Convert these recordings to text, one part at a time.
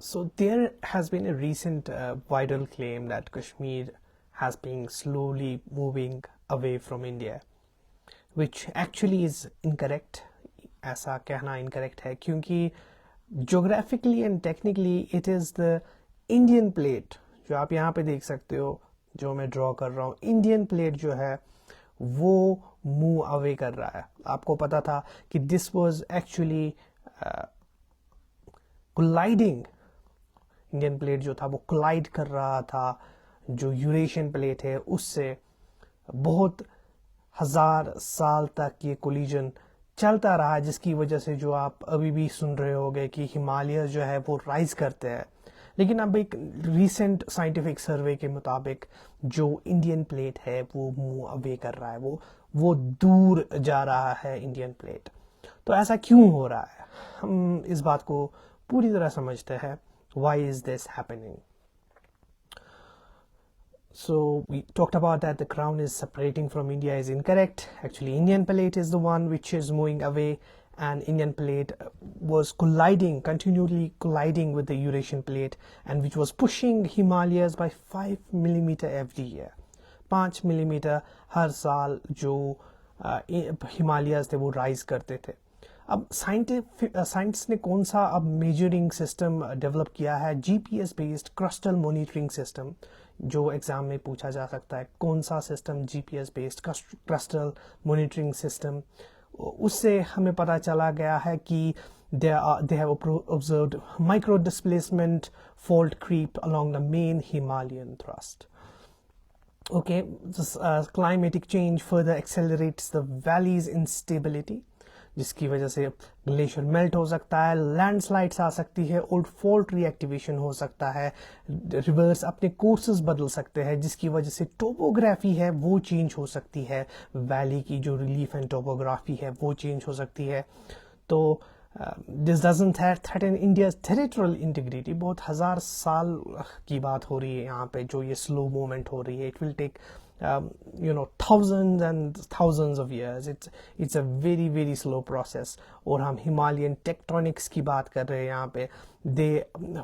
So there has been a recent viral claim that Kashmir has been slowly moving away from India, which actually is incorrect. ऐसा कहना incorrect है क्योंकि geographically and technically it is the Indian plate जो आप यहाँ पे देख सकते हो, जो मैं ड्रॉ कर रहा हूँ, इंडियन प्लेट जो है वो मूव अवे कर रहा है. आपको पता था कि this was actually colliding. Indian plate जो था वो कोलाइड कर रहा था जो यूरेशियन प्लेट है उससे. बहुत हजार साल तक ये कोलिजन चलता रहा, जिसकी वजह से जो आप अभी भी सुन रहे होगे कि हिमालय जो है वो राइज करते हैं. लेकिन अब एक रीसेंट साइंटिफिक सर्वे के मुताबिक जो इंडियन प्लेट है वो मूव अवे कर रहा है, वो दूर जा रहा है इंडियन प्लेट. तो ऐसा क्यों हो रहा है, हम इस बात को पूरी तरह समझते हैं. Why is this happening? So we talked about that the crown is separating from India is incorrect. Actually, Indian plate is the one which is moving away, and Indian plate was continually colliding with the Eurasian plate, and which was pushing Himalayas by 5 millimeter every year. 5 millimeter हर साल जो Himalayas थे वो rise करते थे. अब science ने कौन सा अब मेजरिंग सिस्टम डेवलप किया है, GPS based crustal monitoring system, जो एग्जाम में पूछा जा सकता है. कौन सा system, GPS based crustal monitoring system. उससे हमें पता चला गया है कि they have observed micro displacement fault creep along the main Himalayan thrust. Okay, this climatic change further accelerates the valley's instability, जिसकी वजह से ग्लेशियर मेल्ट हो सकता है, लैंडस्लाइड्स आ सकती है, ओल्ड फॉल्ट रीएक्टिवेशन हो सकता है, रिवर्स अपने कोर्सेज बदल सकते हैं, जिसकी वजह से टोपोग्राफी है वो चेंज हो सकती है, वैली की जो रिलीफ एंड टोपोग्राफी है वो चेंज हो सकती है. तो this doesn't threaten India's territorial integrity. बहुत हजार साल की बात हो रही है यहाँ पे जो ये स्लो मूवमेंट हो रही है. It will take thousands and thousands of years. It's a very very slow process. और हम हिमालयन टेक्टोनिक्स की बात कर रहे हैं यहाँ पे.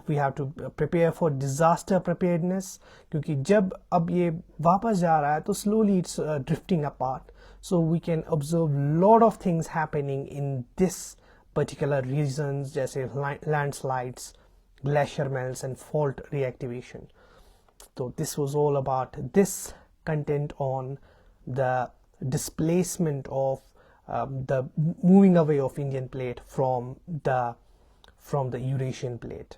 We have to prepare for disaster preparedness, क्योंकि जब अब ये वापस जा रहा है तो slowly it's drifting apart. So we can observe lot of things happening in this particular regions, जैसे landslides, glacier melts and fault reactivation. So this was all about this content on the displacement of the moving away of Indian plate from the Eurasian plate.